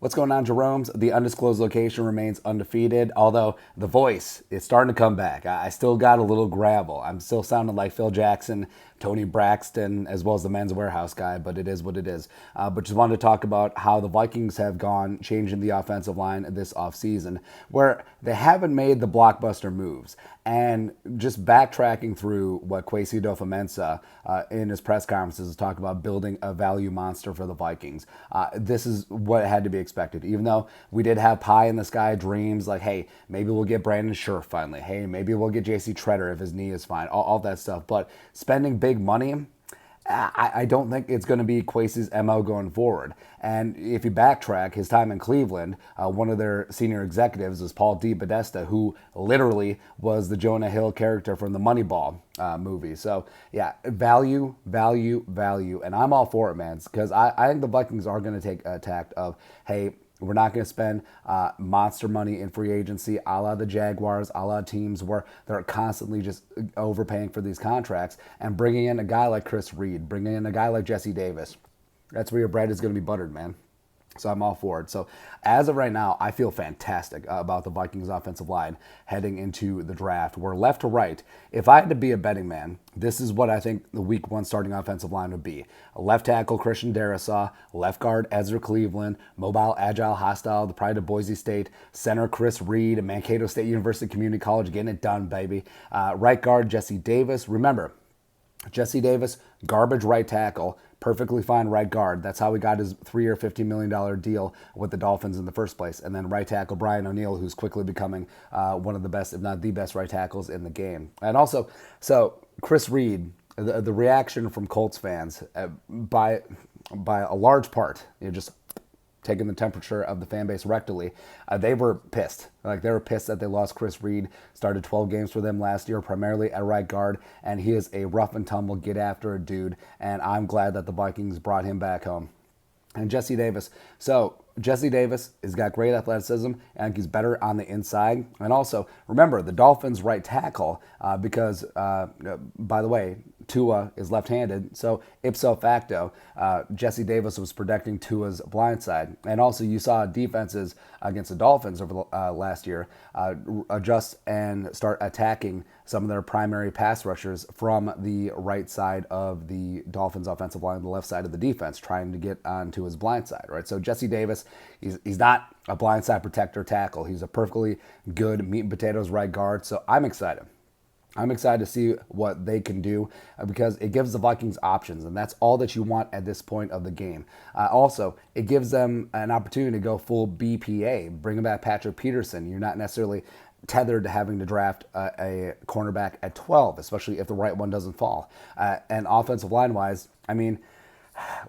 What's going on, Jerome's? The undisclosed location remains undefeated, although the voice is starting to come back. I still got a little gravel. I'm still sounding like Phil Jackson, Tony Braxton, as well as the Men's Warehouse guy, but it is what it is. But just wanted to talk about how the Vikings have gone changing the offensive line this offseason, where they haven't made the blockbuster moves. And just backtracking through what Kwesi Adofo-Mensah in his press conferences talked about building a value monster for the Vikings. This is what had to be expected. Even though we did have pie in the sky dreams, like, hey, maybe we'll get Brandon Scherf finally. Hey, maybe we'll get J.C. Treader if his knee is fine. All that stuff. But spending big money, I don't think it's going to be Kwesi's MO going forward. And if you backtrack his time in Cleveland, one of their senior executives was Paul DePodesta, who literally was the Jonah Hill character from the Moneyball movie. So, yeah, value, value, value. And I'm all for it, man, because I think the Vikings are going to take a tact of, hey, we're not going to spend monster money in free agency, a la the Jaguars, a la teams where they're constantly just overpaying for these contracts, and bringing in a guy like Chris Reed, bringing in a guy like Jesse Davis. That's where your bread is going to be buttered, man. So I'm all for it. So as of right now, I feel fantastic about the Vikings offensive line heading into the draft. Where left to right, if I had to be a betting man, this is what I think the week one starting offensive line would be. Left tackle, Christian Darrisaw. Left guard, Ezra Cleveland. Mobile, agile, hostile, the pride of Boise State. Center, Chris Reed, Mankato State University Community College, getting it done, baby. Right guard, Jesse Davis. Remember, Jesse Davis, garbage right tackle, perfectly fine right guard. That's how he got his 3-year, $50 million deal with the Dolphins in the first place. And then right tackle Brian O'Neill, who's quickly becoming one of the best, if not the best, right tackles in the game. And also, so Chris Reed, the reaction from Colts fans by a large part, just taking the temperature of the fan base rectally, they were pissed. Like, they were pissed that they lost Chris Reed. Started 12 games for them last year, primarily at right guard, and he is a rough and tumble, get after it dude, and I'm glad that the Vikings brought him back home. And Jesse Davis. So Jesse Davis has got great athleticism, and he's better on the inside. And also, remember, the Dolphins' right tackle, because, by the way, Tua is left-handed, so ipso facto, Jesse Davis was protecting Tua's blind side. And also, you saw defenses against the Dolphins over the last year adjust and start attacking some of their primary pass rushers from the right side of the Dolphins' offensive line, the left side of the defense, trying to get onto his blind side, right? So Jesse Davis, he's not a blindside protector tackle. He's a perfectly good meat and potatoes right guard, so I'm excited. I'm excited to see what they can do because it gives the Vikings options, and that's all that you want at this point of the game. Also, it gives them an opportunity to go full BPA, bringing back Patrick Peterson. You're not necessarily tethered to having to draft a cornerback at 12, especially if the right one doesn't fall. And offensive line-wise, I mean,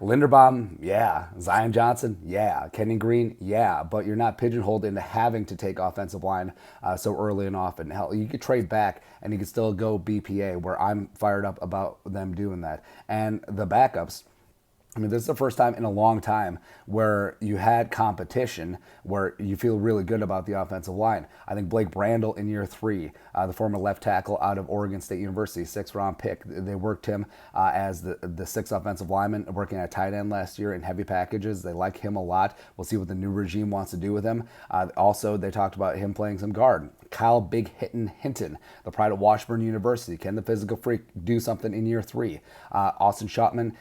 Linderbaum, yeah. Zion Johnson, yeah. Kenny Green, yeah. But you're not pigeonholed into having to take offensive line so early and often. Hell, you could trade back and you could still go BPA, where I'm fired up about them doing that. And the backups, I mean, this is the first time in a long time where you had competition where you feel really good about the offensive line. I think Blake Brandel in year 3, the former left tackle out of Oregon State University, 6th-round pick. They worked him as the sixth offensive lineman, working at tight end last year in heavy packages. They like him a lot. We'll see what the new regime wants to do with him. Also, they talked about him playing some guard. Kyle Big Hittin Hinton, the pride of Washburn University. Can the physical freak do something in year 3? Austin Schottman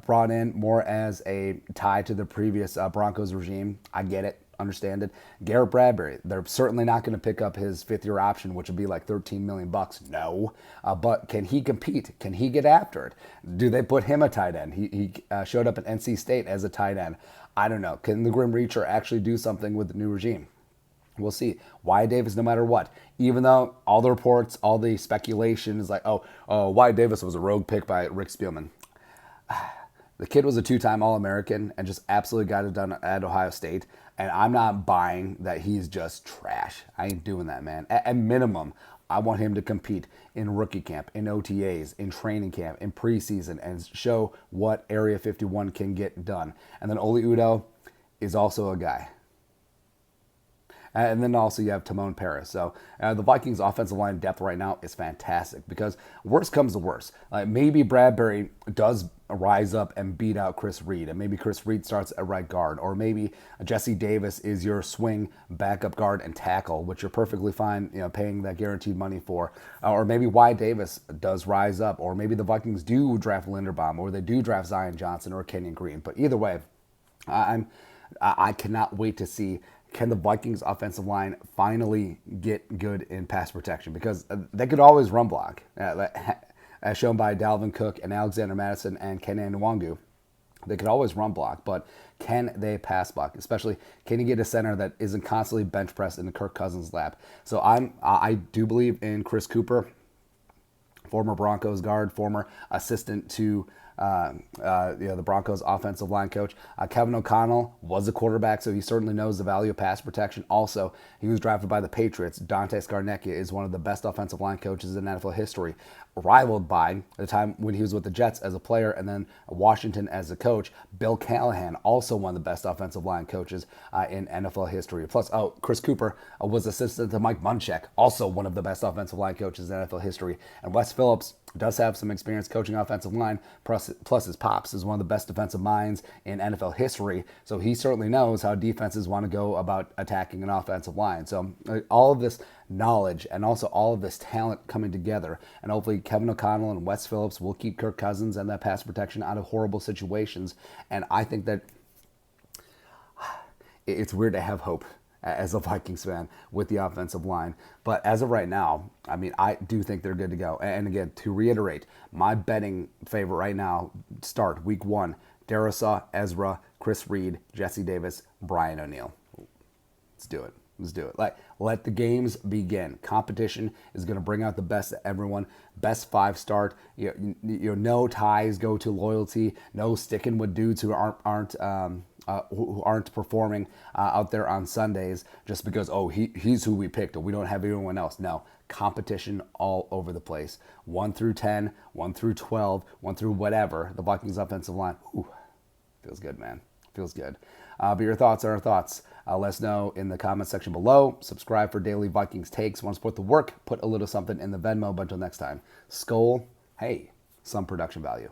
brought in more as a tie to the previous Broncos regime. I get it. Understand it. Garrett Bradbury, they're certainly not going to pick up his 5th-year option, which would be like $13 million. No. But can he compete? Can he get after it? Do they put him a tight end? He showed up at NC State as a tight end. I don't know. Can the Grim Reacher actually do something with the new regime? We'll see. Wyatt Davis, no matter what. Even though all the reports, all the speculation is like, oh, Wyatt Davis was a rogue pick by Rick Spielman. The kid was a 2-time All-American and just absolutely got it done at Ohio State. And I'm not buying that he's just trash. I ain't doing that, man. At minimum, I want him to compete in rookie camp, in OTAs, in training camp, in preseason, and show what Area 51 can get done. And then Oli Udoh is also a guy. And then also you have Timon Paris. So the Vikings offensive line depth right now is fantastic because worst comes to worst. Maybe Bradbury does rise up and beat out Chris Reed, and maybe Chris Reed starts at right guard, or maybe Jesse Davis is your swing backup guard and tackle, which you're perfectly fine, paying that guaranteed money for, or maybe Wyatt Davis does rise up, or maybe the Vikings do draft Linderbaum, or they do draft Zion Johnson or Kenyon Green. But either way, I cannot wait to see, can the Vikings offensive line finally get good in pass protection, because they could always run block. As shown by Dalvin Cook and Alexander Madison and Kenan Nwangu. They could always run block, but can they pass block? Especially, can you get a center that isn't constantly bench pressed into Kirk Cousins' lap? So I do believe in Chris Cooper, former Broncos guard, former assistant to the Broncos offensive line coach. Kevin O'Connell was a quarterback, so he certainly knows the value of pass protection. Also, he was drafted by the Patriots. Dante Scarnecchia is one of the best offensive line coaches in NFL history, rivaled by the time when he was with the Jets as a player and then Washington as a coach. Bill Callahan, also one of the best offensive line coaches in NFL history. Plus, Chris Cooper was assistant to Mike Munchak, also one of the best offensive line coaches in NFL history. And Wes Phillips does have some experience coaching offensive line, plus his pops is one of the best defensive minds in NFL history, so he certainly knows how defenses want to go about attacking an offensive line. So all of this knowledge and also all of this talent coming together, and hopefully Kevin O'Connell and Wes Phillips will keep Kirk Cousins and that pass protection out of horrible situations. And I think that it's weird to have hope as a Vikings fan with the offensive line. But as of right now, I mean, I do think they're good to go. And again, to reiterate, my betting favorite right now, start week 1, Darrisaw, Ezra, Chris Reed, Jesse Davis, Brian O'Neill. Let's do it. Let's do it. Let the games begin. Competition is going to bring out the best of everyone. Best 5 start. No ties go to loyalty. No sticking with dudes who aren't performing out there on Sundays just because, he's who we picked, or we don't have anyone else. No, competition all over the place. 1 through 10, 1 through 12, 1 through whatever. The Vikings offensive line, feels good, man. Feels good. But your thoughts are our thoughts. Let us know in the comment section below. Subscribe for daily Vikings takes. Want to support the work? Put a little something in the Venmo. But until next time, Skol, hey, some production value.